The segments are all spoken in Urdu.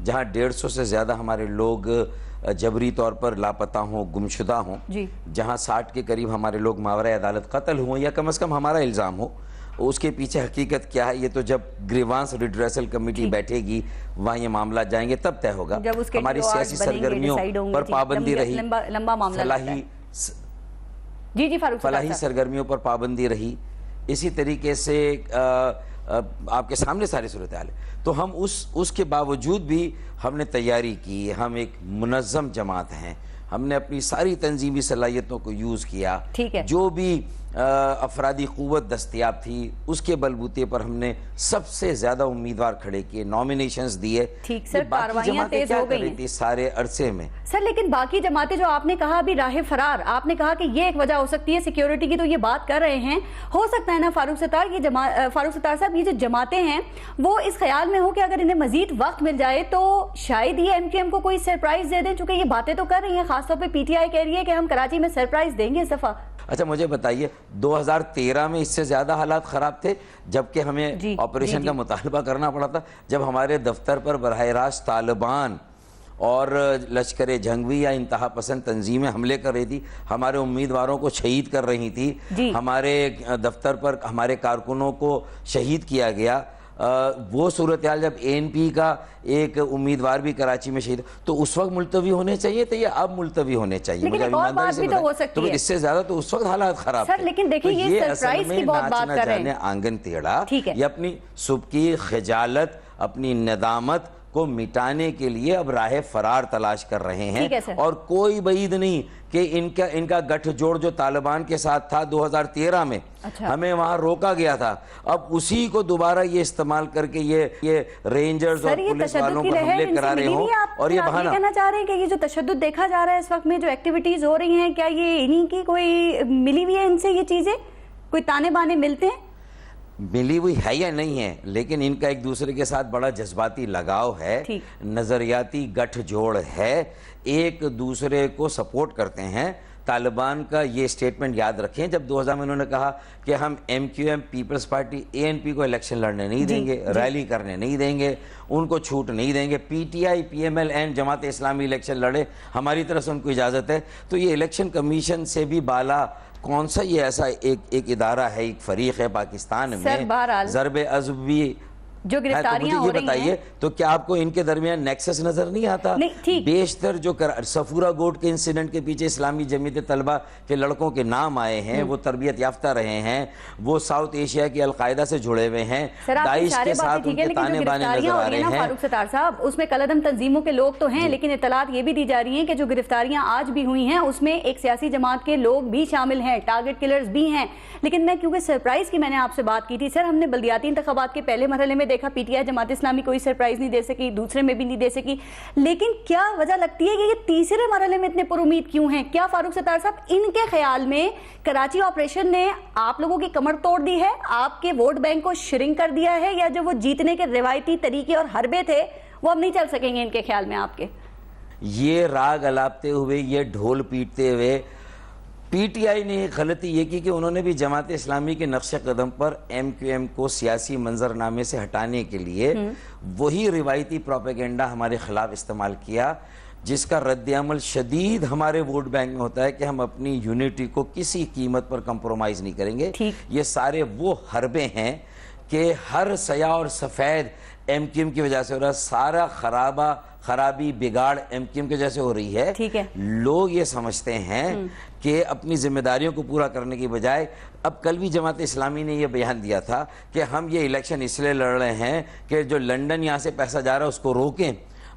جہاں 150 سے زیادہ ہمارے لوگ جبری طور پر لاپتہ ہوں، گمشدہ ہوں، جہاں 60 کے قریب ہمارے لوگ ماورائے عدالت قتل ہوں، یا کم از کم ہمارا الزام ہو، اس کے پیچھے حقیقت کیا ہے یہ تو جب گریوانس ریڈریسل کمیٹی بیٹھے گی وہاں یہ معاملات جائیں گے تب طے ہوگا۔ ہماری سیاسی سرگرمیوں پر پابندی رہی، فلاحی سرگرمیوں پر پابندی رہی، اسی طریقے سے آپ کے سامنے ساری صورتحال ہے، تو ہم اس کے باوجود بھی ہم نے تیاری کی، ہم ایک منظم جماعت ہیں، ہم نے اپنی ساری تنظیمی صلاحیتوں کو یوز کیا، جو بھی افرادی قوت دستیاب تھی اس کے بلبوتے پر ہم نے سب سے زیادہ امیدوار کھڑے کیے، نامینیشنز دیے۔ ٹھیک سر، کارروائیاں تیز ہو گئی ہیں سارے عرصے میں سر، لیکن باقی جماعتیں جو آپ نے کہا ابھی راہ فرار، آپ نے کہا کہ یہ ایک وجہ ہو سکتی ہے سیکیورٹی کی، تو یہ بات کر رہے ہیں، ہو سکتا ہے نا فاروق ستار صاحب، یہ جو جماعتیں ہیں وہ اس خیال میں ہو کہ اگر انہیں مزید وقت مل جائے تو شاید یہ ایم کیو ایم کو کوئی سرپرائز دے دیں، چونکہ یہ باتیں تو کر رہی ہیں، خاص طور پہ پی ٹی آئی کہہ رہی ہے کہ ہم کراچی میں سرپرائز دیں گے اس دفعہ۔ اچھا مجھے بتائیے 2013 میں اس سے زیادہ حالات خراب تھے جبکہ ہمیں آپریشن کا مطالبہ کرنا پڑا تھا، جب ہمارے دفتر پر براہ راست طالبان اور لشکر جھنگوی یا انتہا پسند تنظیمیں حملے کر رہی تھی، ہمارے امیدواروں کو شہید کر رہی تھی، ہمارے دفتر پر ہمارے کارکنوں کو شہید کیا گیا، وہ صورتحال جب اے این پی کا ایک امیدوار بھی کراچی میں شہید، تو اس وقت ملتوی ہونے چاہیے تھے یا اب ملتوی ہونے چاہیے؟ لیکن ایک اور بات بھی تو ہو سکتی ہے، اس سے زیادہ تو اس وقت حالات خراب تھے۔ سر لیکن دیکھیں یہ سرپرائز کی بہت بات کر رہے ہیں، آنگن ٹیڑھا، یہ اپنی صبح کی خجالت، اپنی ندامت کو مٹانے کے لیے اب راہ فرار تلاش کر رہے ہیں، اور کوئی بعید نہیں کہ ان کا گٹھ جوڑ جو طالبان کے ساتھ تھا 2013 میں ہمیں وہاں روکا گیا تھا، اب اسی کو دوبارہ یہ استعمال کر کے یہ رینجرز اور پولیس والوں پر حملے کرا رہے ہوں، اور یہ بہانہ کہنا چاہ رہے ہیں کہ یہ جو تشدد دیکھا جا رہا ہے اس وقت میں، جو ایکٹیویٹیز ہو رہی ہیں، کیا یہ انہی کی کوئی ملی ہوئی ہے ان سے یہ چیزیں، کوئی تانے بانے ملتے ہیں؟ ملی ہوئی ہے یا نہیں ہے، لیکن ان کا ایک دوسرے کے ساتھ بڑا جذباتی لگاؤ ہے، نظریاتی گٹھ جوڑ ہے، ایک دوسرے کو سپورٹ کرتے ہیں۔ طالبان کا یہ سٹیٹمنٹ یاد رکھیں، جب 2000 میں انہوں نے کہا کہ ہم M Q M Peoples Party A N P کو الیکشن لڑنے نہیں دیں گے، ریلی کرنے نہیں دیں گے، ان کو چھوٹ نہیں دیں گے، P T I P M L N Jamaat Islami election لڑے، ہماری طرف سے ان کو اجازت ہے، تو یہ الیکشن کمیشن سے بھی بالا کون سا یہ ایسا ایک ادارہ ہے، ایک فریق ہے پاکستان میں، ضرب عضب بھی جو گرفتاریاں ہو رہی ہیں، بتائیے تو کیا آپ کو ان کے درمیان نیکسس نظر نہیں آتا؟ بیشتر جو صفورہ گوٹ کے انسیڈنٹ کے پیچھے اسلامی جمعیت طلبہ کے لڑکوں کے نام آئے ہیں، وہ تربیت یافتہ رہے ہیں، وہ ساؤتھ ایشیا کی القاعدہ سے جڑے ہوئے ہیں، داعش کے ساتھ ان کے تانے بانے نظر آ رہے ہیں۔ فاروق ستار صاحب، اس میں کالعدم تنظیموں کے لوگ تو ہیں، لیکن اطلاعات یہ بھی دی جا رہی ہیں کہ جو گرفتاریاں آج بھی ہوئی ہیں اس میں ایک سیاسی جماعت کے لوگ بھی شامل ہیں، ٹارگٹ کلرز بھی ہیں۔ لیکن میں کیونکہ سرپرائز کی میں نے آپ سے بات کی تھی سر، ہم نے بلدیاتی انتخابات کے پہلے مرحلے میں دیکھا پی ٹی آئی جماعت اسلامی کوئی سرپرائز نہیں دے سکی، دوسرے میں بھی نہیں دے سکی، لیکن کیا وجہ لگتی ہے کہ یہ تیسرے مرحلے میں اتنے پر امید کیوں ہیں؟ کیا فاروق ستار صاحب ان کے خیال میں کراچی آپریشن نے آپ لوگوں کی کمر توڑ دی ہے، آپ کے ووٹ بینک کو شرنک کر دیا ہے، یا جو وہ جیتنے کے روایتی طریقے اور حربے تھے وہ اب نہیں چل سکیں گے ان کے خیال میں آپ کے؟ یہ راگ الاپتے ہوئے، یہ ڈھول پیٹتے ہوئے پی ٹی آئی نے ایک غلطی یہ کی کہ انہوں نے بھی جماعت اسلامی کے نقش قدم پر ایم کیو ایم کو سیاسی منظرنامے سے ہٹانے کے لیے وہی روایتی پروپیگنڈا ہمارے خلاف استعمال کیا، جس کا رد عمل شدید ہمارے ووٹ بینک میں ہوتا ہے کہ ہم اپنی یونٹی کو کسی قیمت پر کمپرومائز نہیں کریں گے۔ یہ سارے وہ حربے ہیں کہ ہر سیاہ اور سفید ایم کیو ایم کی وجہ سے ہو رہا ہے، سارا خرابی بگاڑ ایم کیو ایم کی وجہ سے ہو رہی ہے۔ لوگ یہ سمجھتے ہیں کہ اپنی ذمہ داریوں کو پورا کرنے کی بجائے، اب کل بھی جماعت اسلامی نے یہ بیان دیا تھا کہ ہم یہ الیکشن اس لیے لڑ رہے ہیں کہ جو لنڈن یہاں سے پیسہ جا رہا ہے اس کو روکیں۔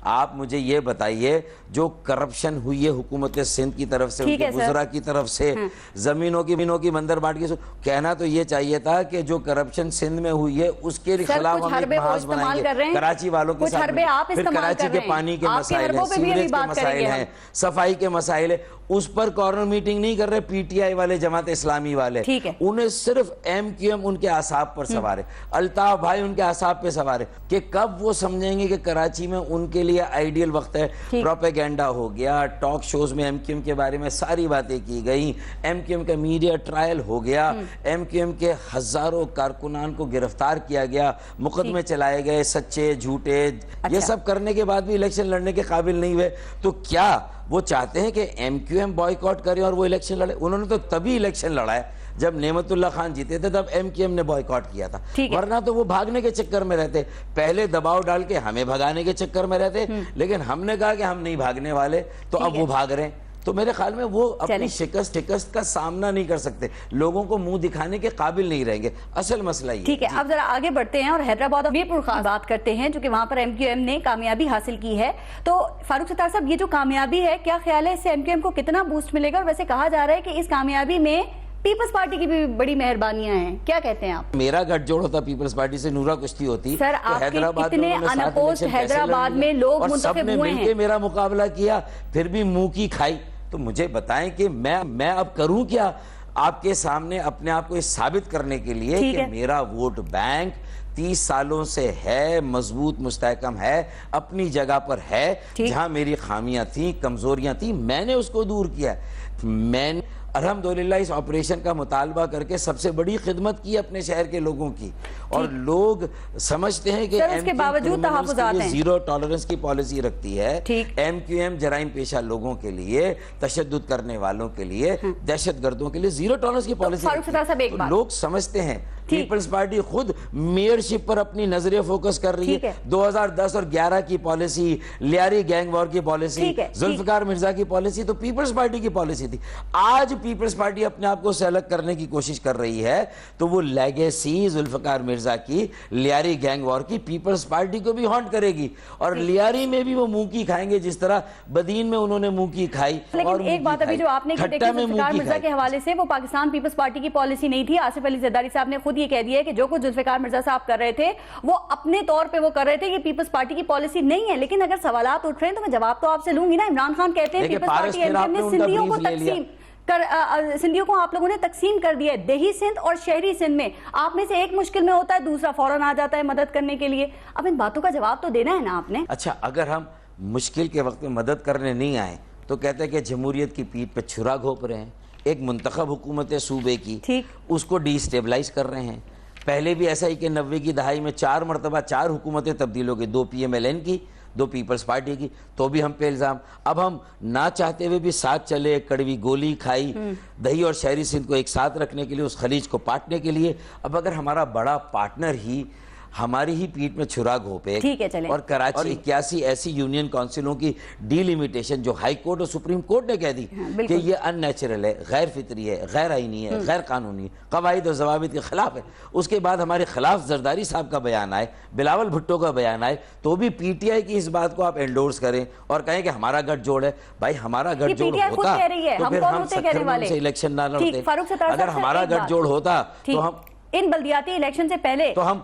آپ مجھے یہ بتائیے، جو کرپشن ہوئی ہے حکومت سندھ کی طرف سے، ان کے وزراء کی طرف سے، زمینوں کی بندر بانٹ کے، کہنا تو یہ چاہیے تھا کہ جو کرپشن سندھ میں ہوئی ہے اس کے خلاف ہم ایک محاذ بنائیں گے کراچی والوں کے ساتھ، پھر کراچی کے پانی کے مسائل ہیں، سیوریج کے مسائل ہیں، صفائی کے مسائل ہیں، اس پر کارنر میٹنگ نہیں کر رہے پی ٹی آئی والے، جماعت اسلامی والے، انہیں صرف ایم کیو ایم ان کے اعصاب پر سوار ہے، الطاف بھائی ان کے اعصاب پہ سوار ہے، کہ کب وہ سمجھیں گے کہ کراچی میں ان کے لیے آئیڈیل وقت ہے. پروپیگنڈا ہو گیا, ٹاک شوز میں ایم کیو ایم کے بارے میں ساری باتیں کی گئی, ایم کیو ایم کا میڈیا ٹرائل ہو گیا, ایم کیو ایم کے ہزاروں کارکنان کو گرفتار کیا گیا, مقدمے چلائے گئے سچے جھوٹے, یہ سب کرنے کے بعد بھی الیکشن لڑنے کے قابل نہیں ہوئے. تو کیا وہ چاہتے ہیں کہ ایم کیو ایم بائیکاٹ کرے اور وہ الیکشن لڑے؟ انہوں نے تو تبھی الیکشن لڑا ہے جب نعمت اللہ خان جیتے تھے, تب ایم کیو ایم نے بائیکاٹ کیا تھا, ورنہ تو وہ بھاگنے کے چکر میں رہتے. پہلے دباؤ ڈال کے ہمیں بھگانے کے چکر میں رہتے, لیکن ہم نے کہا کہ ہم نہیں بھاگنے والے, تو اب وہ بھاگ رہے ہیں. تو میرے خیال میں وہ اپنی شکست کا سامنا نہیں کر سکتے, لوگوں کو منہ دکھانے کے قابل نہیں رہیں گے. اصل مسئلہ یہ. ٹھیک ہے, اب ذرا آگے بڑھتے ہیں اور حیدرآباد اور میرپور خاص بات کرتے ہیں, جو کہ وہاں پر ایم کیو ایم نے کامیابی حاصل کی ہے. تو فاروق ستار صاحب, یہ جو کامیابی ہے, کیا خیال ہے اس سے ایم کیو ایم کو کتنا بوسٹ ملے گا؟ اور ویسے کہا جا رہا ہے کہ اس کامیابی میں پیپلز پارٹی کی بھی بڑی مہربانیاں ہیں, کیا کہتے ہیں آپ؟ میرا گٹھ جوڑ ہوتا پیپلز پارٹی سے, نورا کشتی ہوتی. سر, آپ کے اتنے انپوسٹ حیدرآباد میں لوگ منتخب ہوئے ہیں, میرا مقابلہ کیا, پھر بھی منہ کی کھائی. تو مجھے بتائیں کہ میں اب کروں کیا آپ کے سامنے اپنے آپ کو یہ ثابت کرنے کے لیے کہ میرا ووٹ بینک 30 سالوں سے ہے, مضبوط مستحکم ہے, اپنی جگہ پر ہے. جہاں میری خامیاں تھیں, کمزوریاں تھیں, میں نے اس کو دور کیا. میں نے الحمدللہ اس آپریشن کا مطالبہ کر کے سب سے بڑی خدمت کی اپنے شہر کے لوگوں کی, اور لوگ سمجھتے ہیں کہ اس کے باوجود تحفظات ہیں, زیرو ٹالرنس کی پالیسی رکھتی ہے. ایم کیو ایم جرائم پیشہ لوگوں کے لیے, تشدد کرنے والوں کے لیے, دہشت گردوں کے لیے زیرو ٹالرنس کی پالیسی. لوگ سمجھتے ہیں پیپلز پارٹی خود میئرشپ پر اپنی نظریں فوکس کر رہی ہے. 2010 اور 11 کی پالیسی, لیاری گینگ وار کی پالیسی, ذوالفقار مرزا کی پالیسی تو پیپلز پارٹی کی پالیسی تھی. آج پیپلز پارٹی اپنے آپ کو سے الگ کرنے کی کوشش کر رہی ہے, تو وہ لیگیسی ذوالفقار مرزا کی, لیاری گینگ وار کی, پیپلز پارٹی کو بھی ہانٹ کرے گی, اور لیاری میں بھی وہ منہ کی کھائیں گے جس طرح بدین میں انہوں نے منہ کی کھائی. لیکن ایک بات ابھی جو آپ نے کہی ذوالفقار مرزا کے حوالے سے, وہ پاکستان پیپلز پارٹی کی پالیسی نہیں تھی. آصف علی زرداری صاحب نے خود یہ کہہ دیا ہے کہ جو کچھ ذوالفقار مرزا صاحب کر رہے تھے وہ اپنے طور پہ وہ کر رہے تھے, یہ پیپلز پارٹی کی پالیسی نہیں ہے. لیکن اگر سوالات اٹھ رہے ہیں تو میں جواب تو آپ سے لوں گی نا. عمران خان کہتے ہیں Peoples Party M Q M نے سندھیوں کو آپ لوگوں نے تقسیم کر دیا ہے, دیہی سندھ اور شہری سندھ میں. آپ میں سے ایک مشکل میں ہوتا ہے, دوسرا فوراً آ جاتا ہے مدد کرنے کے لیے. اب ان باتوں کا جواب تو دینا ہے نا آپ نے. اچھا, اگر ہم مشکل کے وقت میں مدد کرنے نہیں آئے تو کہتے ہیں کہ جمہوریت کی پیٹھ پہ چھرا گھونپ رہے ہیں, ایک منتخب حکومت ہے صوبے کی, اس کو ڈی اسٹیبلائز کر رہے ہیں. پہلے بھی ایسا ہی کہ 90 کی دہائی میں 4 مرتبہ 4 حکومتیں تبدیل ہو گئی, 2 پی ایم ایل این کی, 2 پیپلز پارٹی کی, تو بھی ہم پہ الزام. اب ہم نہ چاہتے ہوئے بھی ساتھ چلے, کڑوی گولی کھائی دہی اور شہری سندھ کو ایک ساتھ رکھنے کے لیے, اس خلیج کو پاٹنے کے لیے. اب اگر ہمارا بڑا پارٹنر ہی ہماری ہی پیٹ میں چھرا گھونپے, اور کراچی اور 81 ایسی یونین کونسلوں کی ڈی لیمیٹیشن جو ہائی کورٹ اور سپریم کورٹ نے کہہ دی کہ یہ ان نیچرل ہے, غیر فطری ہے, غیر آئینی ہے, غیر قانونی ہے, قواعد و ضوابط کے خلاف ہے. اس کے بعد ہمارے خلاف زرداری صاحب کا بیان آئے, بلاول بھٹو کا بیان آئے, تو بھی پی ٹی آئی کی اس بات کو آپ انڈورس کریں اور کہیں کہ ہمارا گٹھ جوڑ ہے. بھائی ہمارا گٹھ جوڑ ہوتا تو پھر ہم 70 میں سے الیکشن نہ لڑتے. اگر ہمارا گٹھ جوڑ ہوتا تو ہم ان بلدیاتی الیکشن سے پہلے تو ہم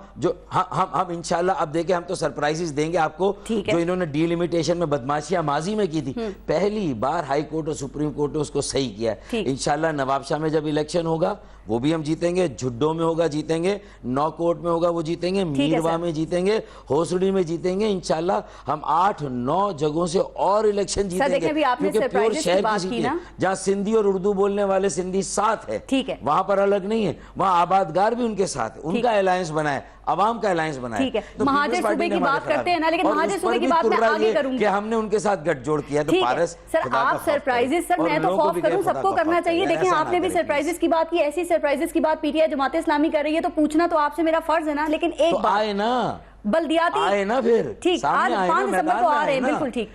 انشاءاللہ اب دیکھیں, ہم تو سرپرائزز دیں گے آپ کو. جو انہوں نے ڈی لیمیٹیشن میں بدماشیاں ماضی میں کی تھی, پہلی بار ہائی کورٹ اور سپریم کورٹ نے اس کو صحیح کیا. انشاءاللہ نواب شاہ میں جب الیکشن ہوگا وہ بھی ہم جیتیں گے, جھڈوں میں ہوگا جیتیں گے, نو کوٹ میں ہوگا وہ جیتیں گے, میروا میں جیتیں گے, ہوسڑی میں جیتیں گے. انشاءاللہ ہم 8-9 جگہوں سے اور الیکشن جیتیں گے, کیونکہ پیور شہر کی سیٹیں جہاں سندھی اور اردو بولنے والے سندھی ساتھ ہے, وہاں پر الگ نہیں ہے, وہاں آبادگار بھی ان کے ساتھ ہے. ان کا الائنس بنا ہے, عوام کا الائنس بنا ہے. مہاجر صوبے کی بات کرتے ہیں نا, لیکن مہاجر صوبے کی بات میں آگے کروں گی کہ ہم نے ان کے ساتھ گٹھ جوڑ کیا. تو پارس سر آپ سرپرائزز, سر میں تو خوف کروں, سب کو کرنا چاہیے. دیکھیں آپ نے بھی سرپرائزز کی بات کی, ایسی سرپرائزز کی بات پی ٹی آئی جماعت اسلامی کر رہی ہے, تو پوچھنا تو آپ سے میرا فرض ہے نا. لیکن ایک بات آئے نا, بلدیاتی آئے نا, پھر ٹھیک آج 5 دسمبر کو آ رہے ہیں, بالکل ٹھیک.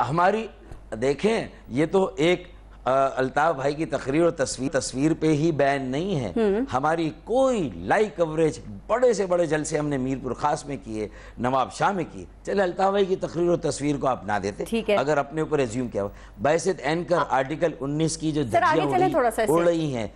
ہماری دیکھیں, یہ تو ایک الطاف بھائی کی تقریر اور تصویر پہ ہی بین نہیں ہے. ہماری کوئی لائیو کوریج بڑے سے بڑے جلسے ہم نے میرپور خاص میں کیے, نواب شاہ میں کیے. چلے الطاف بھائی کی تقریر اور تصویر کو آپ نہ دیتے اگر اپنے اوپر ایزیوم کیا ہوا. بحثیت اینکر آرٹیکل 19 کی جو دھجیاں اڑ رہی ہیں,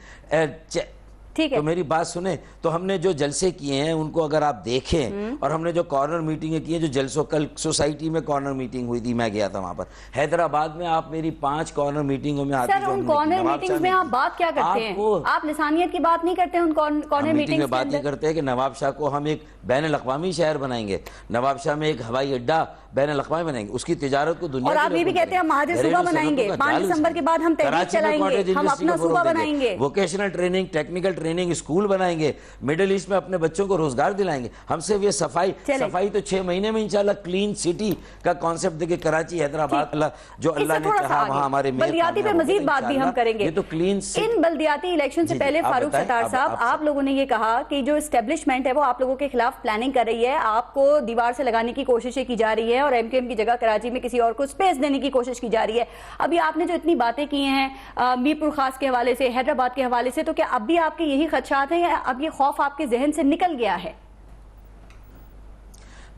تو میری بات سنیں, تو ہم نے جو جلسے کیے ہیں ان کو اگر آپ دیکھیں, اور ہم نے جو کارنر میٹنگیں کی ہیں, جو جلسوں, کل سوسائٹی میں کارنر میٹنگ ہوئی تھی, میں گیا تھا وہاں پر. حیدرآباد میں آپ میری 5 کارنر میٹنگوں میں آتی. سر ان کارنر میٹنگز میں آپ بات کیا کرتے ہیں؟ آپ لسانیت کی بات نہیں کرتے ان کارنر میٹنگز میں بات یہ کرتے ہیں کہ نواب شاہ کو ہم ایک بین الاقوامی شہر بنائیں گے, نواب شاہ میں ایک ہوائی اڈہ بین الاقوامی بنائیں گے, اس کی تجارت کو دنیا اور آپ یہ بھی کہتے ہیں ہم مہاجر صوبہ بنائیں گے, 5 دسمبر کے بعد ہم تحریک چلائیں گے, ہم اپنا صوبہ بنائیں گے, vocational training, technical training school بنائیں گے, مڈل ایسٹ میں اپنے بچوں کو روزگار دلائیں گے. ہم صرف یہ صفائی تو 6 مہینے میں انشاءاللہ کلین سٹی کا کانسیپٹ دیکھیں, کراچی, حیدرآباد, جو اللہ نے چاہا وہاں ہمارے بلدیاتی پہ مزید بات بھی ہم کریں گے. یہ تو کلین ان بلدیاتی الیکشن سے پہلے فاروق ستار صاحب, آپ لوگوں نے یہ کہا کہ جو اسٹیبلشمنٹ ہے وہ آپ لوگوں کے خلاف پلاننگ کر رہی ہے, آپ کو دیوار سے لگانے کی کوششیں کی جا رہی ہے اور ایم کیو ایم کی جگہ کراچی میں کسی اور کو سپیس دینے کی کوشش کی جا رہی ہے. ابھی آپ نے جو اتنی باتیں کی ہیں میر پور خاص کے حوالے سے, حیدرآباد کے حوالے سے, تو کیا اب بھی آپ کے یہی خدشات ہیں یا اب یہ خوف آپ کے ذہن سے نکل گیا ہے؟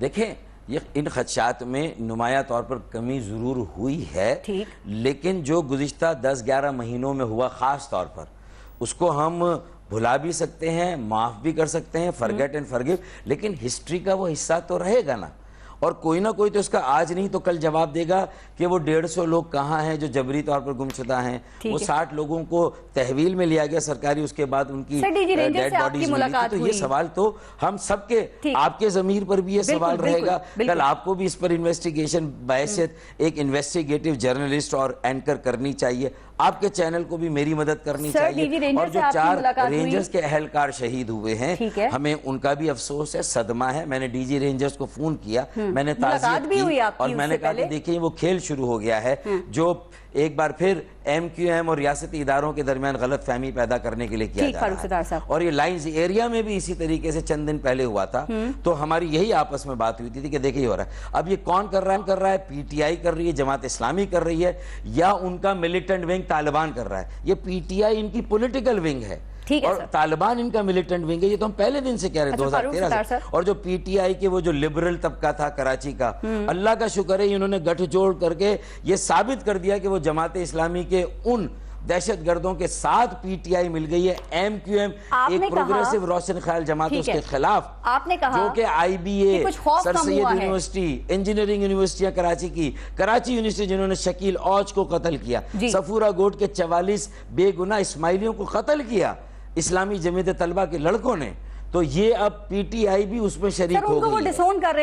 دیکھیں, ان خدشات میں نمایاں طور پر کمی ضرور ہوئی ہے, لیکن جو گزشتہ 10-11 مہینوں میں ہوا خاص طور پر, اس کو ہم بھلا بھی سکتے ہیں, معاف بھی کر سکتے ہیں, فرگیٹ اینڈ فرگیو, لیکن ہسٹری کا وہ حصہ تو رہے گا نا. اور کوئی نہ کوئی تو اس کا آج نہیں تو کل جواب دے گا کہ وہ 150 لوگ کہاں ہیں جو جبری طور پر گمشدہ ہیں, وہ 60 لوگوں کو تحویل میں لیا گیا سرکاری, اس کے بعد ان کی ڈیڈ باڈیز ملی تھی. تو یہ سوال تو ہم سب کے, آپ کے ضمیر پر بھی یہ سوال رہے گا, کل آپ کو بھی اس پر انویسٹیگیشن بحیثیت ایک انویسٹیگیٹو جرنلسٹ اور اینکر کرنی چاہیے. آپ کے چینل کو بھی میری مدد کرنی چاہیے. اور جو 4 رینجرز کے اہلکار شہید ہوئے ہیں, ہمیں ان کا بھی افسوس ہے, صدمہ ہے. میں نے ڈی جی رینجرز کو فون کیا, میں نے تعزیت کی اور میں نے کہا کہ دیکھیں وہ کھیل شروع ہو گیا ہے جو ایک بار پھر ایم کیو ایم اور ریاستی اداروں کے درمیان غلط فہمی پیدا کرنے کے لیے کیا جا رہا ہے. اور یہ لائنز ایریا میں بھی اسی طریقے سے چند دن پہلے ہوا تھا, تو ہماری یہی آپس میں بات ہوئی تھی کہ دیکھیں یہ ہو رہا ہے. اب یہ کون کر رہا ہے, پی ٹی آئی کر رہی ہے, جماعت اسلامی کر رہی ہے, یا ان کا ملیٹنٹ ونگ طالبان کر رہا ہے. یہ پی ٹی آئی ان کی پولیٹیکل ونگ ہے اور طالبان ان کا ملیٹنٹ ونگ ہے. یہ تو ہم پہلے دن سے کہہ رہے ہیں 2013 سے. اور جو پی ٹی آئی کے وہ جو لبرل طبقہ تھا کراچی کا, اللہ کا شکر ہے انہوں نے گٹھ جوڑ کر کے یہ ثابت کر دیا کہ وہ جماعت اسلامی کے ان دہشت گردوں کے ساتھ پی ٹی آئی مل گئی ہے. ایم کیو ایم ایک پروگریسو روشن خیال جماعت اس کے خلاف, جو کہ I B A, Sir Syed university, engineering یونیورسٹیاں کراچی کی, کراچی یونیورسٹی جنہوں نے شکیل اوج کو قتل کیا, صفورہ گوٹ کے 44 بے گناہ اسماعیلیوں کو قتل کیا اسلامی جمعیت طلبہ کے لڑکوں نے, تو یہ اب پی ٹی آئی بھی اس میں شریک ہو گئی ہے.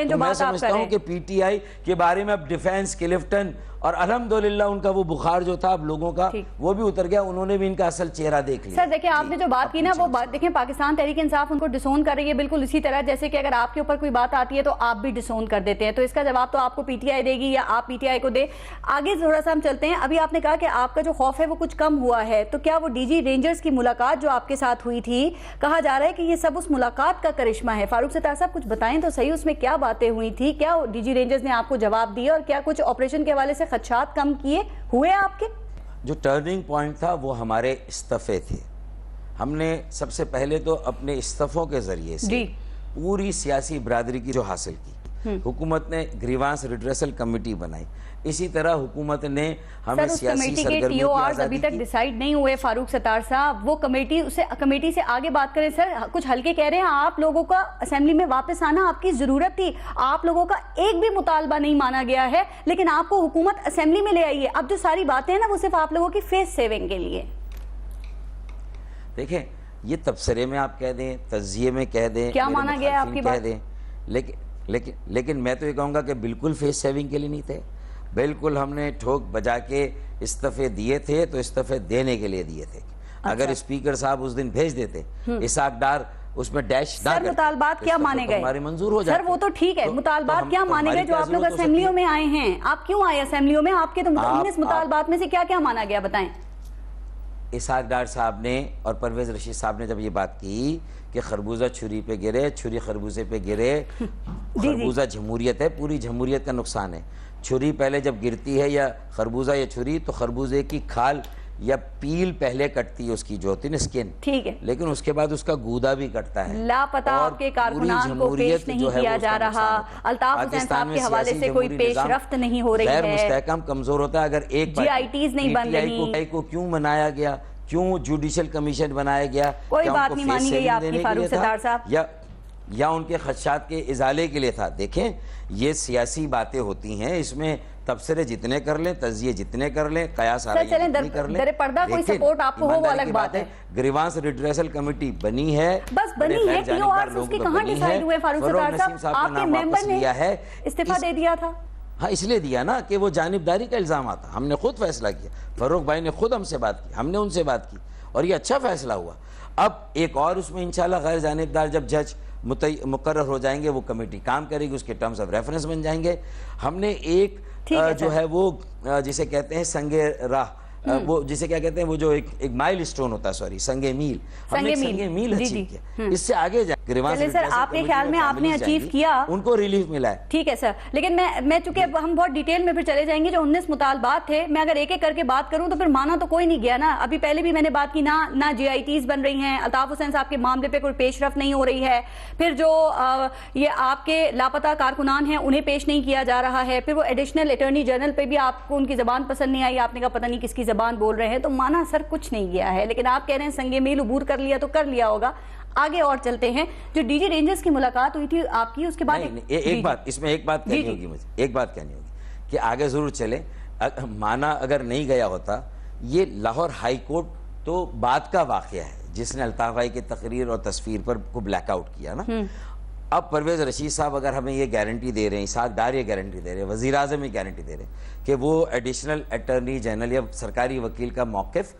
تو میں سمجھتا ہوں کہ پی ٹی آئی کے بارے میں اب ڈیفینس, کلفٹن, اور الحمدللہ ان کا وہ بخار جو تھا اب لوگوں کا وہ بھی اتر گیا, انہوں نے بھی ان کا اصل چہرہ دیکھ لیا. سر دیکھیں, آپ نے جو بات کی نا وہ بات دیکھیں, پاکستان تحریک انصاف ان کو ڈسون کر رہی ہے بالکل اسی طرح جیسے کہ اگر آپ کے اوپر کوئی بات آتی ہے تو آپ بھی ڈسون کر دیتے ہیں. تو اس کا جواب تو آپ کو پی ٹی آئی دے گی یا آپ پی ٹی آئی کو دے. آگے تھوڑا سا ہم چلتے ہیں. ابھی آپ نے کہا کہ آپ کا جو خوف ہے وہ کچھ کم ہوا ہے, تو کیا وہ ڈی جی رینجرز کی ملاقات جو آپ کے ساتھ ہوئی تھی, کہا جا رہا ہے کہ یہ سب اس ملاقات کا کرشمہ ہے. فاروق ستار صاحب کچھ بتائیں تو صحیح, اس میں کیا باتیں ہوئی تھی, کیا ڈی جی رینجرز نے آپ کو جواب دیا, اور کیا کچھ آپریشن کے حوالے سے خدشات کم کیے ہوئے آپ کے؟ جو ٹرننگ پوائنٹ تھا وہ ہمارے استعفے تھے. ہم نے سب سے پہلے تو اپنے استعفوں کے ذریعے سے پوری سیاسی برادری کی جو حاصل کی, حکومت نے گریوانس ریڈریسل کمیٹی بنائی, اسی طرح حکومت نے ہمیں سیاسی سرگرمیوں کی آزادی ابھی تک ڈیسائیڈ نہیں ہوئے. فاروق ستار صاحب, وہ کمیٹی سے آگے بات کریں. سر کچھ ہلکے کہہ رہے ہیں آپ لوگوں کا اسمبلی میں واپس آنا آپ کی ضرورت تھی, آپ لوگوں کا ایک بھی مطالبہ نہیں مانا گیا ہے, لیکن آپ کو حکومت اسمبلی میں لے آئی ہے. اب جو ساری باتیں ہیں نا وہ صرف آپ لوگوں کی فیس سیونگ کے لیے. دیکھیں, یہ تبصرے میں آپ کہہ دیں, تجزیے میں کہہ دیں, کیا مانا گیا ہے آپ کی بات, لیکن میں تو یہ کہوں گا کہ بالکل فیس سیونگ کے لیے نہیں تھے. بالکل ہم نے ٹھوک بجا کے استعفے دیے تھے تو استعفے دینے کے لیے دیے تھے. اگر اسپیکر صاحب اس دن بھیج دیتے, اسحاق ڈار اس میں ڈیش ڈا کرتے, مطالبات کیا مانے گئے ہمارے منظور ہو جاتے. سر وہ تو ٹھیک ہے, مطالبات کیا مانے گئے جو آپ لوگ اسمبلیوں میں آئے ہیں؟ آپ کیوں آئے اسمبلیوں میں؟ آپ کے تو 19 مطالبات میں سے کیا کیا مانا گیا بتائیں. اسحاق ڈار صاحب نے اور پرویز رشید صاحب نے جب یہ بات کی کہ خربوزہ چھری پہ گرے, چھری خربوزے پہ گرے, خربوزہ جمہوریت ہے, پوری جمہوریت کا نقصان ہے. چھری پہلے جب گرتی ہے یا خربوزہ یا چھری, تو خربوزے کی کھال یا پیل پہلے کٹتی ہے, اس کی جو ہوتی ہے نا سکن, ٹھیک ہے, لیکن اس کے بعد اس کا گودا بھی کٹتا ہے. لاپتہ آپ کے کارکنان کو پیش نہیں کیا جا رہا, الطاف حسین صاحب کے حوالے سے کوئی پیش رفت نہیں ہو رہی ہے, غیر مستحکم کمزور ہوتا ہے. اگر ایک جی آئی ٹیز نہیں بن رہی, کو کیوں منایا گیا, کیوں جوڈیشل کمیشن بنایا گیا, کوئی بات نہیں مانی گئی آپ کی فاروق ستار صاحب, یا ان کے خدشات کے ازالے کے لیے تھا. دیکھیں, یہ سیاسی باتیں ہوتی ہیں, اس میں تبصرے جتنے کر لیں, تجزیے جتنے کر لیں, قیاس آرائیاں جتنی کر لیں, در پردہ کوئی سپورٹ آپ کو ہو وہ الگ بات ہے. گریوانس ریڈریسل کمیٹی بنی ہے, بس بنی ہے, اس کی کہاں ڈیسائیڈ ہوئے فاروق ستار صاحب؟ آپ کے ممبر نے استعفیٰ دے دیا تھا. ہاں اس لیے دیا نا کہ وہ جانبداری کا الزام آتا. ہم نے خود فیصلہ کیا, فاروق بھائی نے خود ہم سے بات کی, ہم نے ان سے بات کی, اور یہ اچھا فیصلہ ہوا. اب ایک اور اس میں انشاءاللہ غیر جانبدار جب جج مقرر ہو جائیں گے, وہ کمیٹی کام کرے گی, اس کے ٹرمز آف ریفرنس بن جائیں گے. ہم نے ایک جو ہے وہ جسے کہتے ہیں سنگ راہ, وہ جسے کیا کہتے ہیں, وہ جو ایک مائل سٹون ہوتا ہے, سوری سنگ میل, ہم نے سنگ میل اچیو کیا. اس سے آگے جائیں. سر آپ کے خیال میں آپ نے اچیو کیا, ان کو ریلیف ملا ہے. ٹھیک ہے سر, لیکن میں چونکہ ہم بہت ڈیٹیل میں پھر چلے جائیں گے. جو 19 مطالبات تھے, میں اگر ایک ایک کر کے بات کروں تو پھر مانا تو کوئی نہیں گیا نا. ابھی پہلے بھی میں نے بات کی, نہ جی آئی ٹیز بن رہی ہیں, الطاف حسین صاحب کے معاملے پہ کوئی پیش رفت نہیں ہو رہی ہے. پھر جو یہ آپ کے لاپتہ کارکنان ہیں انہیں پیش نہیں کیا جا رہا ہے. پھر وہ ایڈیشنل اٹارنی جنرل پہ بھی آپ کو ان کی زبان پسند نہیں آئی, آپ نے کہا پتہ نہیں کس کی زبان بول رہے ہیں. تو مانا سر کچھ نہیں گیا ہے, لیکن آپ کہہ رہے ہیں سنگ میل عبور کر لیا تو کر لیا ہوگا. آگے اور چلتے ہیں. جو ڈی جی رینجرز کی ملاقات ہوئی تھی آپ کی, اس کے بعد ایک بات اس میں ایک بات کہنی ہوگی مجھے, ایک بات کہنی ہوگی کہ آگے ضرور چلیں. مانا اگر نہیں گیا ہوتا, یہ لاہور ہائی کورٹ تو بعد کا واقعہ ہے جس نے الطاف بھائی کی تقریر اور تصویر پر کو بلیک آؤٹ کیا نا. اب پرویز رشید صاحب اگر ہمیں یہ گارنٹی دے رہے ہیں, اسحاق ڈار یہ گارنٹی دے رہے ہیں, وزیر اعظم یہ گارنٹی دے رہے ہیں کہ وہ ایڈیشنل اٹارنی جنرل یا سرکاری وکیل کا موقف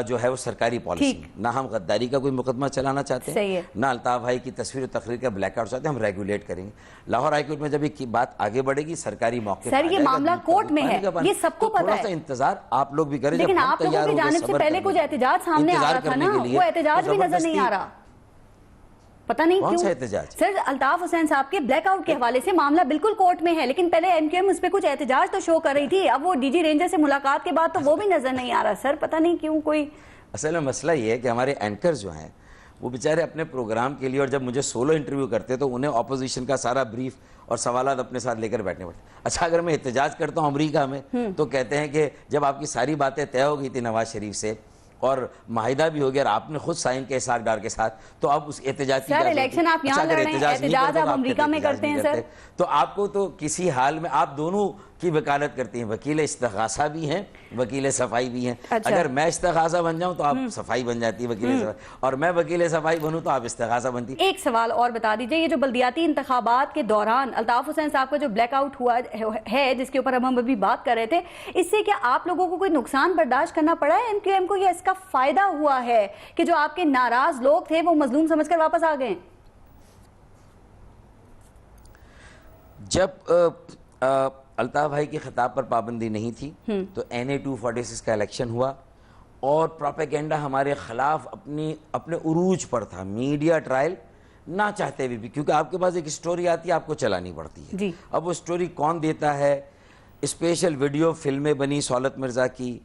جو ہے وہ سرکاری پالیسی, نہ ہم غداری کا کوئی مقدمہ چلانا چاہتے ہیں, نہ الطاف بھائی کی تصویر و تقریر کا بلیک آؤٹ چاہتے ہیں, ہم ریگولیٹ کریں گے. لاہور ہائی کورٹ میں جب یہ بات آگے بڑھے گی, سرکاری موقف سر یہ معاملہ کورٹ میں ہے, یہ سب کو پتہ ہے. تھوڑا سا انتظار آپ لوگ بھی کریں, لیکن آپ لوگوں کی جانب سے پہلے کچھ احتجاج سامنے آ رہا تھا نا, وہ احتجاج بھی نظر نہیں آ رہا. پتہ نہیں کیوں سر الطاف حسین صاحب کے بلیک آؤٹ کے حوالے سے معاملہ بالکل کورٹ میں ہے, لیکن پہلے ایم کیو ایم اس پہ کچھ احتجاج تو شو کر رہی تھی. اب وہ ڈی جی رینجر سے ملاقات کے بعد تو وہ بھی نظر نہیں آ رہا. سر پتہ نہیں کیوں کوئی. اصل میں مسئلہ یہ ہے کہ ہمارے اینکر جو ہیں وہ بیچارے اپنے پروگرام کے لیے, اور جب مجھے سولو انٹرویو کرتے تو انہیں اپوزیشن کا سارا بریف اور سوالات اپنے ساتھ لے کر بیٹھنے پڑتے. اچھا اگر میں احتجاج کرتا ہوں امریکہ میں تو کہتے ہیں کہ جب آپ کی ساری باتیں طے ہو گئی تھی نواز شریف سے اور معاہدہ بھی ہو گیا اور آپ نے خود سائن کیا اسحاق ڈار کے ساتھ, تو اب اس احتجاج کی سر الیکشن آپ یہاں لڑ رہے ہیں, احتجاج آپ امریکہ میں کرتے ہیں سر, تو آپ کو تو کسی حال میں آپ دونوں کی وکالت کرتی ہیں, وکیل استغاثہ بھی ہیں, وکیل صفائی بھی ہیں. اگر میں استغاثہ بن جاؤں تو آپ صفائی بن جاتی ہے وکیل صفائی, اور میں وکیل صفائی بنوں تو آپ استغاثہ بنتی. ایک سوال اور بتا دیجئے, یہ جو بلدیاتی انتخابات کے دوران الطاف حسین صاحب کا جو بلیک آؤٹ ہوا ہے جس کے اوپر ہم ابھی بات کر رہے تھے, اس سے کیا آپ لوگوں کو کوئی نقصان برداشت کرنا پڑا ہے ایم کیو ایم کو, یا اس کا فائدہ ہوا ہے کہ جو آپ کے ناراض لوگ تھے وہ مظلوم سمجھ کر واپس آ گئے؟ جب الطاف بھائی کے خطاب پر پابندی نہیں تھی تو NA 246 کا الیکشن ہوا اور پروپیگنڈا ہمارے خلاف اپنے عروج پر تھا. میڈیا ٹرائل نہ چاہتے بھی, کیونکہ آپ کے پاس ایک سٹوری آتی ہے, آپ کو چلانی پڑتی ہے. اب وہ سٹوری کون دیتا ہے, اسپیشل ویڈیو فلمیں بنی سہولت مرزا کی,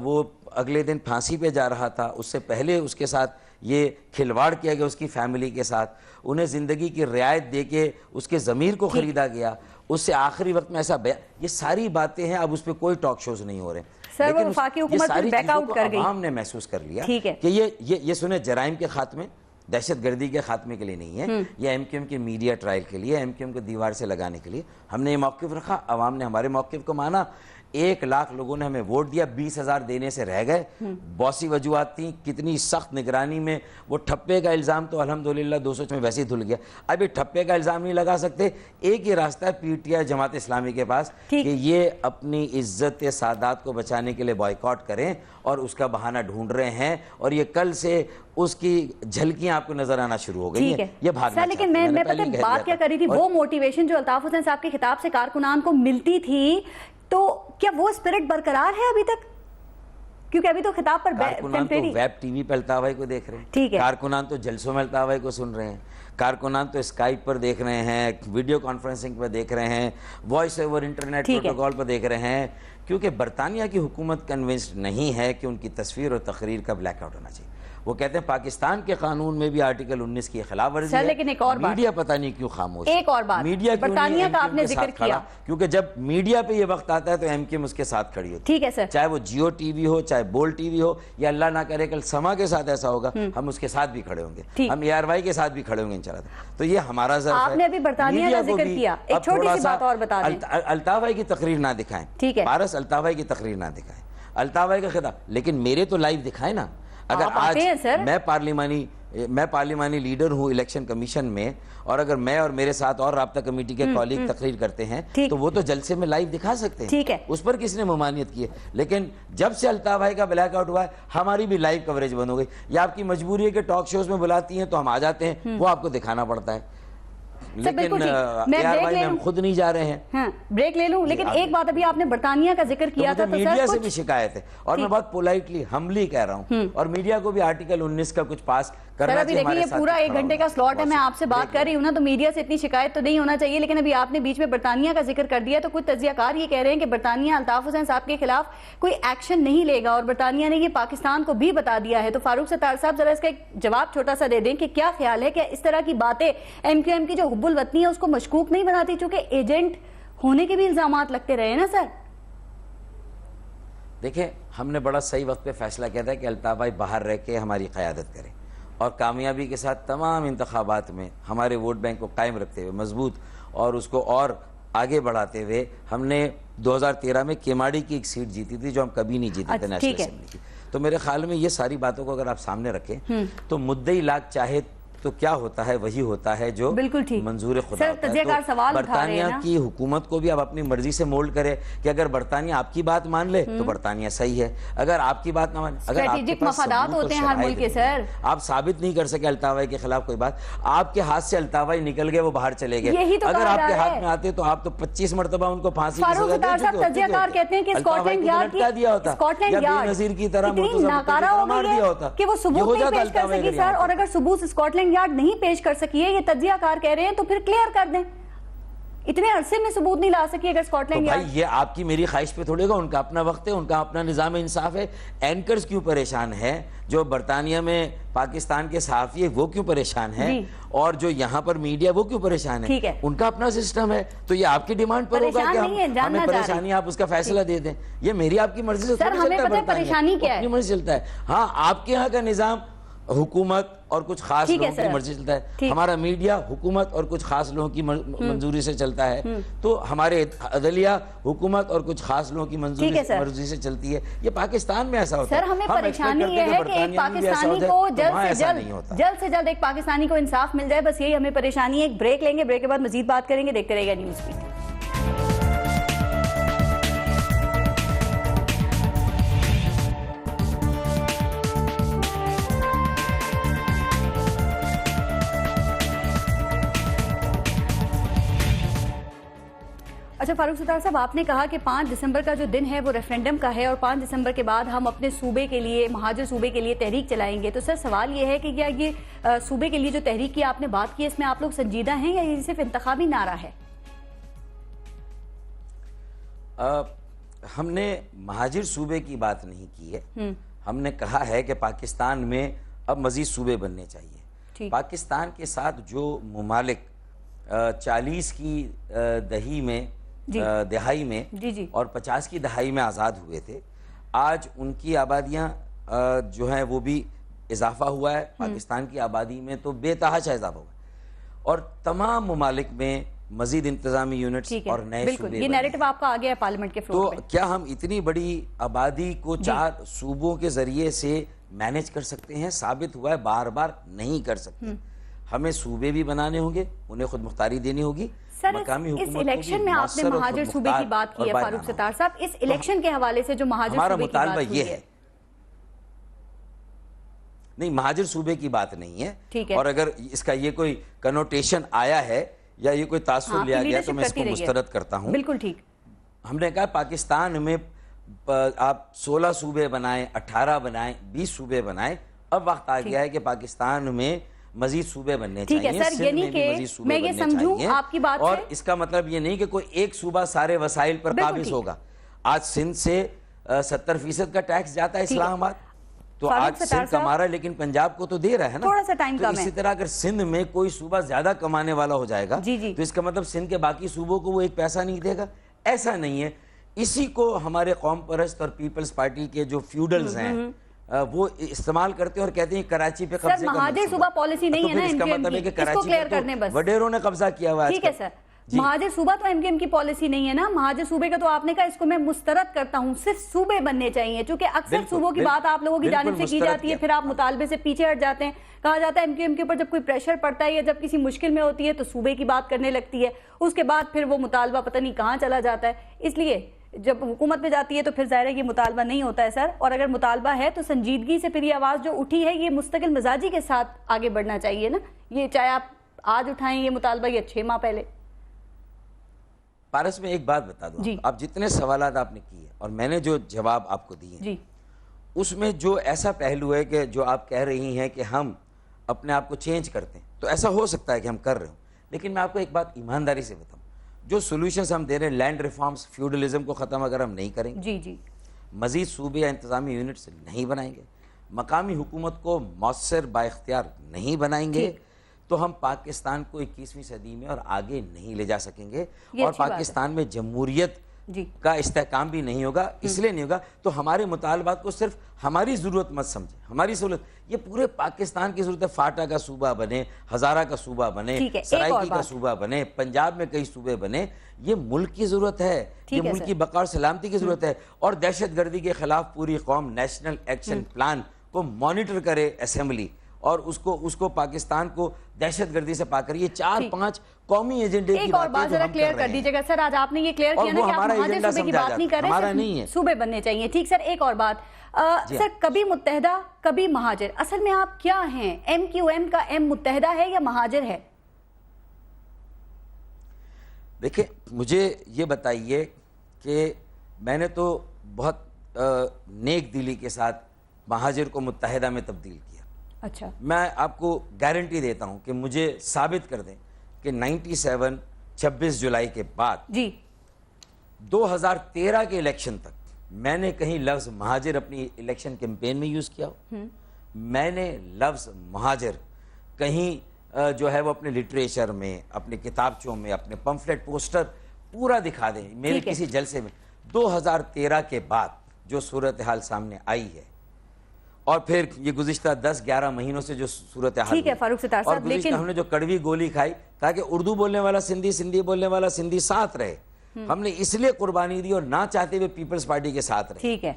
وہ اگلے دن پھانسی پہ جا رہا تھا, اس سے پہلے اس کے ساتھ یہ کھلواڑ کیا گیا اس کی فیملی کے ساتھ, انہیں زندگی کی رعایت دے کے اس کے ضمیر کو خریدا گیا, اس سے آخری وقت میں ایسا یہ ساری باتیں ہیں. اب اس پہ کوئی ٹاک شوز نہیں ہو رہے, لیکن وفاقی حکومت بیک آؤٹ کر گئی. عوام نے محسوس کر لیا کہ یہ سنیں جرائم کے خاتمے, دہشت گردی کے خاتمے کے لیے نہیں ہے, یہ ایم کیو ایم کے میڈیا ٹرائل کے لیے, ایم کیو ایم کو دیوار سے لگانے کے لیے ہم نے یہ موقف رکھا. عوام نے ہمارے موقف کو مانا, 1 لاکھ لوگوں نے ہمیں ووٹ دیا, 20,000 دینے سے رہ گئے. بہت سی وجوہات تھیں, کتنی سخت نگرانی میں. وہ ٹھپے کا الزام تو الحمدللہ 200 میں ویسے ہی دھل گیا. اب یہ ٹھپے کا الزام نہیں لگا سکتے. ایک ہی راستہ ہے PTI جماعت اسلامی کے پاس کہ یہ اپنی عزت سادات کو بچانے کے لیے بائیکاٹ کریں, اور اس کا بہانہ ڈھونڈ رہے ہیں, اور یہ کل سے اس کی جھلکیاں آپ کو نظر آنا شروع ہو گئی ہیں. یہ بھاگنا چاہتے ہیں. لیکن میں پتہ بات کیا کری تھی, وہ موٹیویشن جو الطاف حسین صاحب کے خطاب سے کارکنان کو ملتی تھی, تو کیا وہ اسپرٹ برقرار ہے ابھی تک؟ کیونکہ ابھی تو خطاب پر کارکنان تو ویب ٹی وی پہ الطاف بھائی کو دیکھ رہے ہیں, کارکنان تو جلسوں میں الطاف بھائی کو سن رہے ہیں, کارکنان تو اسکائپ پر دیکھ رہے ہیں, ویڈیو کانفرنسنگ پہ دیکھ رہے ہیں, وائس اوور انٹرنیٹ پروٹوکول پر دیکھ رہے ہیں, کیونکہ برطانیہ کی حکومت کنونسڈ نہیں ہے کہ ان کی تصویر اور تقریر کا بلیک آؤٹ ہونا چاہیے. وہ کہتے ہیں پاکستان کے قانون میں بھی آرٹیکل 19 کی خلاف ورزی ہے. لیکن ایک اور بات, میڈیا پتہ نہیں کیوں خاموش. ایک اور بات, میڈیا برطانیہ کا آپ نے ذکر کیا, کیونکہ جب میڈیا پہ یہ وقت آتا ہے تو ایم کیو ایم اس کے ساتھ کھڑی ہوتی ہے. ٹھیک ہے سر, چاہے وہ جیو ٹی وی ہو, چاہے بول ٹی وی ہو, یا اللہ نہ کرے کل سما کے ساتھ ایسا ہوگا, ہم اس کے ساتھ بھی کھڑے ہوں گے, ہم ARY کے ساتھ بھی کھڑے ہوں گے انشاءاللہ. تو یہ ہمارا ظرف ہے. آپ نے ابھی برطانیہ کا ذکر کیا, ایک چھوٹی سی بات اور بتا دیں. الطاف بھائی کی تقریر نہ دکھائیں, ٹھیک ہے, پارس الطاف بھائی کی تقریر نہ دکھائیں, الطاف بھائی کا خطاب, لیکن میرے تو لائیو دکھائیں نا. اگر آج میں پارلیمانی میں پارلیمانی لیڈر ہوں الیکشن کمیشن میں، اور اگر میں اور میرے ساتھ اور رابطہ کمیٹی کے کولیگ تقریر کرتے ہیں تو وہ تو جلسے میں لائیو دکھا سکتے ہیں، اس پر کس نے ممانعت کی ہے؟ لیکن جب سے الطاف بھائی کا بلیک آؤٹ ہوا ہے ہماری بھی لائیو کوریج بند ہو گئی. یا آپ کی مجبوری ہے کہ ٹاک شوز میں بلاتی ہیں تو ہم آ جاتے ہیں، وہ آپ کو دکھانا پڑتا ہے، لیکن ہم خود نہیں جا رہے ہیں. ہاں بریک لے لوں، لیکن ایک بات ابھی آپ نے برطانیہ کا ذکر کیا تھا، میڈیا سے بھی شکایت ہے اور میں بہت پولائٹلی ہمبلی کہہ رہا ہوں، اور میڈیا کو بھی آرٹیکل 19 کا کچھ پاس کرنا چاہیے. دیکھیں یہ پورا 1 گھنٹے کا سلاٹ ہے، میں آپ سے بات کر رہی ہوں نا، تو میڈیا سے اتنی شکایت تو نہیں ہونا چاہیے. لیکن ابھی آپ نے بیچ میں برطانیہ کا ذکر کر دیا، تو کچھ تجزیہ کار یہ کہہ رہے ہیں کہ برطانیہ الطاف حسین صاحب کے خلاف کوئی ایکشن نہیں لے گا، اور برطانیہ نے یہ پاکستان کو بھی بتا دیا ہے. تو فاروق ستار صاحب ذرا اس کا ایک جواب چھوٹا سا دے دیں کہ کیا خیال ہے کہ اس طرح کی باتیں ایم کیو ایم کی جو حب الوطنی ہے اس کو مشکوک نہیں بناتی، چونکہ ایجنٹ ہونے کے بھی الزامات لگتے رہے نا سر؟ دیکھیں ہم نے بڑا صحیح وقت پہ فیصلہ کیا تھا کہ الطاف بھائی باہر رہ کے ہماری قیادت کریں، اور کامیابی کے ساتھ تمام انتخابات میں ہمارے ووٹ بینک کو قائم رکھتے ہوئے مضبوط اور اس کو اور آگے بڑھاتے ہوئے ہم نے 2013 میں کیماڑی کی ایک سیٹ جیتی تھی جو ہم کبھی نہیں جیتے تھے نیشنل اسمبلی کی. تو میرے خیال میں یہ ساری باتوں کو اگر آپ سامنے رکھیں تو مدعی لاکھ چاہے تو کیا ہوتا ہے وہی ہوتا ہے جو منظور خدا ہوتا ہے. تو برطانیہ کی حکومت کو بھی آپ اپنی مرضی سے مولڈ کرے کہ اگر برطانیہ آپ کی بات مان لے تو برطانیہ صحیح ہے، اگر آپ کی بات نہ مانے، اگر آپ کے پاس مفادات ہوتے ہیں ہر ملک کے سر، آپ ثابت نہیں کر سکے الطاف بھائی کے خلاف کوئی بات، آپ کے ہاتھ سے الطاف بھائی نکل گئے، وہ باہر چلے گئے، اگر آپ کے ہاتھ میں آتے تو آپ تو 25 مرتبہ ان کو پھانسی کی سزا دے چکے ہوتے، تجزیہ کار کہتے ہیں کہ اسکاٹ لینڈ دیا ہوتا یا بے نظیر کی طرح ناکارہ ہو گئی ہے کہ وہ ثبوت نہیں پیش کر سکی سر. اور اگر ثبوت اسکاٹ لینڈ یارڈ نہیں پیش کر سکی ہے، یہ تجزیہ کار کہہ رہے ہیں، تو پھر کلیئر کر دیں. اتنے عرصے میں ثبوت نہیں لا سکی اگر اسکاٹ لینڈ یارڈ. یہ آپ کی میری خواہش پہ تھوڑے گا، ان کا اپنا وقت ہے، ان کا اپنا نظام انصاف ہے. اینکرز کیوں پریشان ہے؟ جو برطانیہ میں پاکستان کے صحافی ہے وہ کیوں پریشان ہے؟ اور جو یہاں پر میڈیا وہ کیوں پریشان ہے؟ ان کا اپنا سسٹم ہے. تو یہ آپ کی ڈیمانڈ پر ہوگا کہ ہمیں پریشانی آپ اس کا فیصلہ دے دیں. یہ میری آپ کی مرضی سے سر ہمیں پتہ ہے پریشانی کیا ہے، اپنی مرضی چلتا ہے. ہاں آپ کے یہاں کا نظام حکومت اور کچھ خاص لوگوں کی مرضی چلتا ہے، ہمارا میڈیا حکومت اور کچھ خاص لوگوں کی منظوری سے چلتا ہے. تو ہمارے عدلیہ حکومت اور کچھ خاص لوگوں کی مرضی سے چلتی ہے. یہ پاکستان میں ایسا ہوتا ہے. سر ہمیں پریشانی یہ ہے کہ ایک پاکستانی کو جلد سے جلد ایک پاکستانی کو انصاف مل جائے، بس یہی ہمیں پریشانی ہے. ایک بریک لیں گے، بریک کے بعد مزید بات کریں گے. دیکھتے رہے گا نیوز فیڈ. اچھا فاروق ستار صاحب، آپ نے کہا کہ 5 دسمبر کا جو دن ہے وہ ریفرینڈم کا ہے، اور 5 دسمبر کے بعد ہم اپنے صوبے کے لیے، مہاجر صوبے کے لیے تحریک چلائیں گے. تو سر سوال یہ ہے کہ کیا یہ صوبے کے لیے جو تحریک کی آپ نے بات کی، اس میں آپ لوگ سنجیدہ ہیں یا یہ صرف انتخابی نعرہ ہے؟ ہم نے مہاجر صوبے کی بات نہیں کی ہے. ہم نے کہا ہے کہ پاکستان میں اب مزید صوبے بننے چاہیے. پاکستان کے ساتھ جو ممالک 40 کی دہائی میں اور 50 کی دہائی میں آزاد ہوئے تھے، آج ان کی آبادیاں جو ہیں وہ بھی اضافہ ہوا ہے. پاکستان کی آبادی میں تو بے تحاشا اضافہ ہوا ہے، اور تمام ممالک میں مزید انتظامی یونٹس اور نئے صوبے. یہ نیریٹو آپ کا آ گیا ہے پارلیمنٹ کے فلور پہ. تو کیا ہم اتنی بڑی آبادی کو 4 صوبوں کے ذریعے سے مینیج کر سکتے ہیں؟ ثابت ہوا ہے بار بار نہیں کر سکتے. ہمیں صوبے بھی بنانے ہوں گے، انہیں خود مختاری دینی ہوگی. سر اس الیکشن میں آپ نے مہاجر صوبے کی بات کی ہے فاروق ستار صاحب، اس الیکشن کے حوالے سے جو مہاجر صوبے کی بات ہوئی ہے، نہیں مہاجر صوبے کی بات نہیں ہے. اور اگر اس کا یہ کوئی کنوٹیشن آیا ہے یا یہ کوئی تاثر لیا گیا تو میں اس کو مسترد کرتا ہوں. بالکل ٹھیک. ہم نے کہا پاکستان میں آپ 16 صوبے بنائیں، 18 بنائیں، 20 صوبے بنائیں. اب وقت آ گیا ہے کہ پاکستان میں مزید صوبے بننے چاہیے. سر یعنی کہ میں یہ سمجھوں آپ کی بات سے، اور اس کا مطلب یہ نہیں کہ کوئی ایک صوبہ سارے وسائل پر قابض ہوگا. آج سندھ سے 70% کا ٹیکس جاتا ہے اسلام آباد، تو آج سندھ کما رہا ہے لیکن پنجاب کو تو دے رہا ہے نا. تھوڑا سا ٹائم کم ہے. اسی طرح اگر سندھ میں کوئی صوبہ زیادہ کمانے والا ہو جائے گا تو اس کا مطلب سندھ کے باقی صوبوں کو وہ ایک پیسہ نہیں دے گا؟ ایسا نہیں ہے. اسی کو ہمارے قوم پرست اور پیپلز پارٹی کے جو فیوڈلز ہیں وہ استعمال کرتے ہیں اور کہتے ہیں کراچی پہ قبضے کا مہاجر صوبہ پالیسی نہیں ہے نا، اس کا مطلب ہے کہ کراچی پہ وڈیروں نے قبضہ کیا ہوا ہے. ٹھیک ہے سر، مہاجر صوبہ تو ایم کیو ایم کی پالیسی نہیں ہے نا. مہاجر صوبے کا تو آپ نے کہا اس کو میں مسترد کرتا ہوں, صرف صوبے بننے چاہیے, چونکہ اکثر صوبوں کی بات آپ لوگوں کی جانب سے کی جاتی ہے, پھر آپ مطالبے سے پیچھے ہٹ جاتے ہیں. کہا جاتا ہے ایم کیو ایم کے اوپر جب کوئی پریشر پڑتا ہے یا جب کسی مشکل میں ہوتی ہے تو صوبے کی بات کرنے لگتی ہے, اس کے بعد پھر وہ مطالبہ پتہ نہیں کہاں چلا جاتا ہے. اس لیے جب حکومت میں جاتی ہے تو پھر ظاہر ہے یہ مطالبہ نہیں ہوتا ہے سر, اور اگر مطالبہ ہے تو سنجیدگی سے پھر یہ آواز جو اٹھی ہے یہ مستقل مزاجی کے ساتھ آگے بڑھنا چاہیے نا. یہ چاہے آپ آج اٹھائیں یہ مطالبہ یا 6 ماہ پہلے. پارس میں ایک بات بتا دوں, آپ جتنے سوالات آپ نے کیے اور میں نے جو جواب آپ کو دیے اس میں جو ایسا پہلو ہے کہ جو آپ کہہ رہی ہیں کہ ہم اپنے آپ کو چینج کرتے ہیں, تو ایسا ہو سکتا ہے کہ ہم کر رہے ہوں, لیکن میں آپ کو ایک بات ایمانداری سے بتاؤں, جو سولوشنز ہم دے رہے ہیں, لینڈ ریفارمز, فیوڈلزم کو ختم اگر ہم نہیں کریں گے, مزید صوبے یا انتظامی یونٹس نہیں بنائیں گے, مقامی حکومت کو مؤثر بااختیار نہیں بنائیں گے, تو ہم پاکستان کو 21ویں صدی میں اور آگے نہیں لے جا سکیں گے, اور پاکستان میں جمہوریت کا استحکام بھی نہیں ہوگا. اس لیے نہیں ہوگا تو ہمارے مطالبات کو صرف ہماری ضرورت مت سمجھیں, ہماری سہولت, یہ پورے پاکستان کی ضرورت ہے. فاٹا کا صوبہ بنے, ہزارہ کا صوبہ بنے, سرائکی کا صوبہ بنے, پنجاب میں کئی صوبے بنے, یہ ملک کی ضرورت ہے, یہ ملک کی بقا اور سلامتی کی ضرورت ہے. اور دہشت گردی کے خلاف پوری قوم نیشنل ایکشن پلان کو مانیٹر کرے اسمبلی, اور اس کو پاکستان کو دہشت گردی سے پاک کریے. 4-5 قومی ایجنڈے کی بات ذرا کلیئر کر دیجیے گا سر. آج آپ نے یہ کلیئر کیا نا کہ آپ مہاجر صوبے کی بات نہیں کر رہے, صوبے بننے چاہیے. ٹھیک سر, ایک اور بات سر, کبھی متحدہ کبھی مہاجر, اصل میں آپ کیا ہیں؟ ایم کیو ایم کا ایم متحدہ ہے یا مہاجر ہے؟ دیکھیں مجھے یہ بتائیے کہ میں نے تو بہت نیک دلی کے ساتھ مہاجر کو متحدہ میں تبدیل کیا. اچھا, میں آپ کو گارنٹی دیتا ہوں کہ مجھے ثابت کر دیں کہ 97 26 جولائی کے بعد 2013 کے الیکشن تک میں نے کہیں لفظ مہاجر اپنی الیکشن کیمپین میں یوز کیا ہو. میں نے لفظ مہاجر کہیں جو ہے وہ اپنے لٹریچر میں, اپنے کتابچوں میں, اپنے پمفلٹ پوسٹر پورا دکھا دیں میرے کسی جلسے میں. 2013 کے بعد جو صورتحال سامنے آئی ہے, اور پھر یہ گزشتہ 10-11 مہینوں سے جو صورتحال ٹھیک ہے فاروق ستار صاحب, اور گزشتہ ہم نے جو کڑوی گولی کھائی تاکہ اردو بولنے والا سندھی, سندھی بولنے والا سندھی ساتھ رہے, ہم نے اس لیے قربانی دی اور نہ چاہتے ہوئے پیپلز پارٹی کے ساتھ رہے. ٹھیک ہے,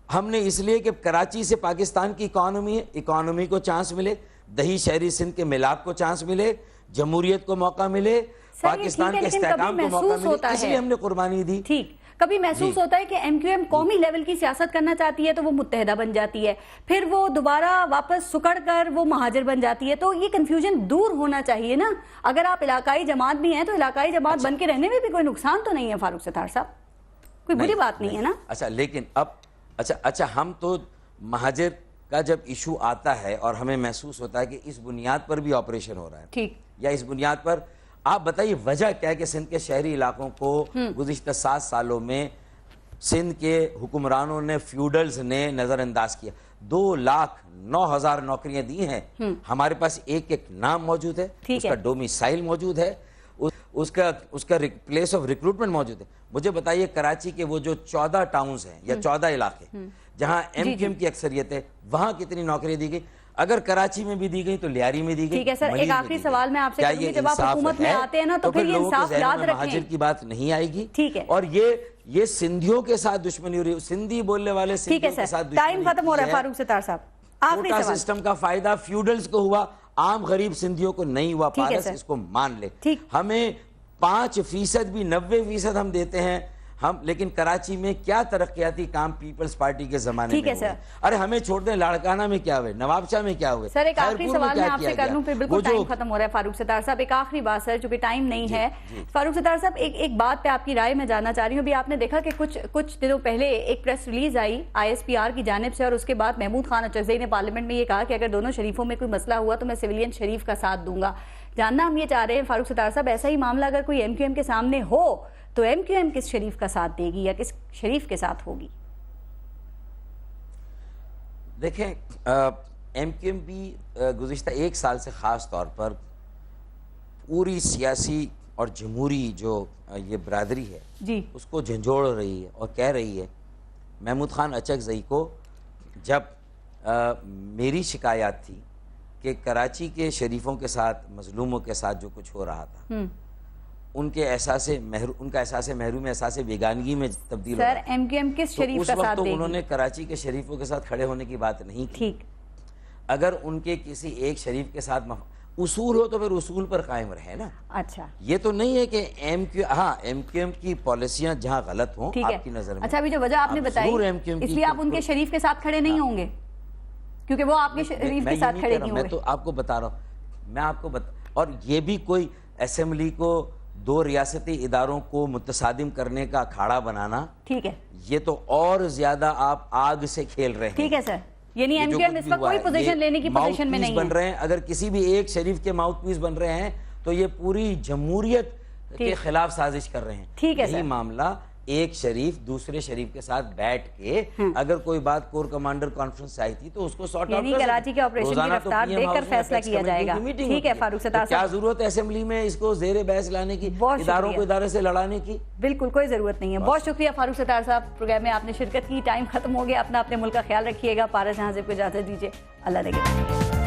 ہم نے اس لیے کہ کراچی سے پاکستان کی اکانومی ہے, اکانومی کو چانس ملے, دہی شہری سندھ کے ملاپ کو چانس ملے, جمہوریت کو موقع ملے, پاکستان کے استحکام کو موقع ملے, اس لیے ہم نے قربانی دی. ٹھیک, کبھی محسوس ہوتا ہے کہ ایم کیو ایم قومی لیول کی سیاست کرنا چاہتی ہے تو وہ متحدہ بن جاتی ہے, پھر وہ دوبارہ واپس سکڑ کر وہ مہاجر بن جاتی ہے, تو یہ کنفیوژن دور ہونا چاہیے نا. اگر آپ علاقائی جماعت بھی ہیں تو علاقائی جماعت بن کے رہنے میں بھی کوئی نقصان تو نہیں ہے فاروق ستار صاحب, کوئی بری بات نہیں ہے نا. اچھا, لیکن اب اچھا ہم تو مہاجر کا جب ایشو آتا ہے اور ہمیں محسوس ہوتا ہے کہ اس بنیاد پر بھی آپریشن ہو رہا ہے, ٹھیک, یا اس بنیاد پر, آپ بتائیے وجہ کیا ہے کہ سندھ کے شہری علاقوں کو گزشتہ 7 سالوں میں سندھ کے حکمرانوں نے, فیوڈلز نے نظر انداز کیا. 2,09,000 نوکریاں دی ہیں. ہمارے پاس ایک نام موجود ہے, اس کا ڈومیسائل موجود ہے, اس کا پلیس آف ریکروٹمنٹ موجود ہے. مجھے بتائیے کراچی کے وہ جو 14 ٹاؤنز ہیں یا 14 علاقے جہاں ایم کیو ایم کی اکثریت ہے, وہاں کتنی نوکریاں دی گئی؟ اگر کراچی میں بھی دی گئی تو لیاری میں دی گئی. ٹھیک ہے سر, ایک آخری سوال میں آپ سے کروں گی, جب آپ حکومت میں آتے ہیں نا تو پھر یہ انصاف یاد رکھیں, مہاجر کی بات نہیں آئے گی. ٹھیک ہے, اور یہ سندھیوں کے ساتھ دشمنی ہو رہی ہے, سندھی بولنے والے سندھیوں کے ساتھ دشمنی. ٹائم ختم ہو رہا ہے فاروق ستار صاحب, آخری کوٹا سوال. سسٹم کا فائدہ فیوڈلز کو ہوا, عام غریب سندھیوں کو نہیں ہوا. پارس اس کو مان لے, ہمیں 5% بھی 90% ہم دیتے ہیں ہم, لیکن کراچی میں کیا ترقیاتی کام پیپلز پارٹی کے زمانے میں ہوئے. ارے ہمیں چھوڑ دیں, لاڑکانہ میں کیا ہوئے, نواب شاہ میں کیا ہوئے. سر ایک آخری سوال میں آپ سے کر لوں, پھر بالکل ٹائم ختم ہو رہا ہے فاروق ستار صاحب. ایک آخری بات سر, چونکہ ٹائم نہیں ہے. فاروق ستار صاحب ایک بات پہ آپ کی رائے میں جاننا چاہ رہی ہوں. بھی آپ نے دیکھا کہ کچھ دنوں پہلے ایک پریس ریلیز آئی ISPR کی جانب سے, اور اس کے بعد محمود خان اچکزئی نے پارلیمنٹ میں یہ کہا کہ اگر دونوں شریفوں میں کوئی مسئلہ ہوا تو میں سویلین شریف کا ساتھ دوں گا. جاننا ہم یہ چاہ رہے ہیں فاروق ستار صاحب, ایسا ہی معاملہ اگر کوئی ایم کیو ایم کے سامنے ہو تو ایم کیو ایم کس شریف کا ساتھ دے گی یا کس شریف کے ساتھ ہوگی؟ دیکھیں ایم کیو ایم بھی گزشتہ 1 سال سے خاص طور پر پوری سیاسی اور جمہوری جو یہ برادری ہے اس کو جھنجھوڑ رہی ہے, اور کہہ رہی ہے محمود خان اچکزئی کو, جب میری شکایات تھی کہ کراچی کے شریفوں کے ساتھ, مظلوموں کے ساتھ جو کچھ ہو رہا تھا, ان کے احساس ان کا احساس محروم احساس بیگانگی میں تبدیل ہو سر ایم کیو ایم کس شریف کا ساتھ دے گی؟ انہوں نے کراچی کے شریفوں کے ساتھ کھڑے ہونے کی بات نہیں کی. ٹھیک. اگر ان کے کسی ایک شریف کے ساتھ اصول ہو تو پھر اصول پر قائم رہے نا. اچھا یہ تو نہیں ہے کہ ایم کیو ایم کی پالیسیاں جہاں غلط ہوں آپ کی نظر میں. اچھا ابھی جو وجہ آپ نے بتائی اس لیے آپ ان کے شریف کے ساتھ کھڑے نہیں ہوں گے کیونکہ وہ آپ کے شریف کے ساتھ کھڑے نہیں ہوں گے. میں تو آپ کو بتا رہا ہوں, میں آپ کو اور یہ بھی کوئی اسمبلی کو دو ریاستی اداروں کو متصادم کرنے کا اکھاڑا بنانا, ٹھیک ہے, یہ تو اور زیادہ آپ آگ سے کھیل رہے ہیں. ٹھیک ہے سر, یعنی ایم کیو ایم اس وقت کوئی پوزیشن لینے کی پوزیشن میں نہیں بن رہے ہیں. اگر کسی بھی ایک شریف کے ماؤتھ پیس بن رہے ہیں تو یہ پوری جمہوریت کے خلاف سازش کر رہے ہیں. ٹھیک ہے یہی معاملہ ایک شریف دوسرے شریف کے ساتھ بیٹھ کے اگر کوئی بات کور کمانڈر کانفرنس آئی تھی تو اس کو سارٹ آؤٹ یعنی کراچی کے آپریشن کی رفتار دیکھ کر فیصلہ کیا جائے گا. ٹھیک ہے فاروق ستار صاحب, کیا ضرورت ہے اسمبلی میں اس کو زیر بحث لانے کی, اداروں کو ادارے سے لڑانے کی؟ بالکل کوئی ضرورت نہیں ہے. بہت شکریہ فاروق ستار صاحب, پروگرام میں آپ نے شرکت کی. ٹائم ختم ہو گیا, اپنا اپنے ملک کا خیال رکھیے گا. پارس جہاں زیب کو اجازت دیجیے. اللہ نگہبان.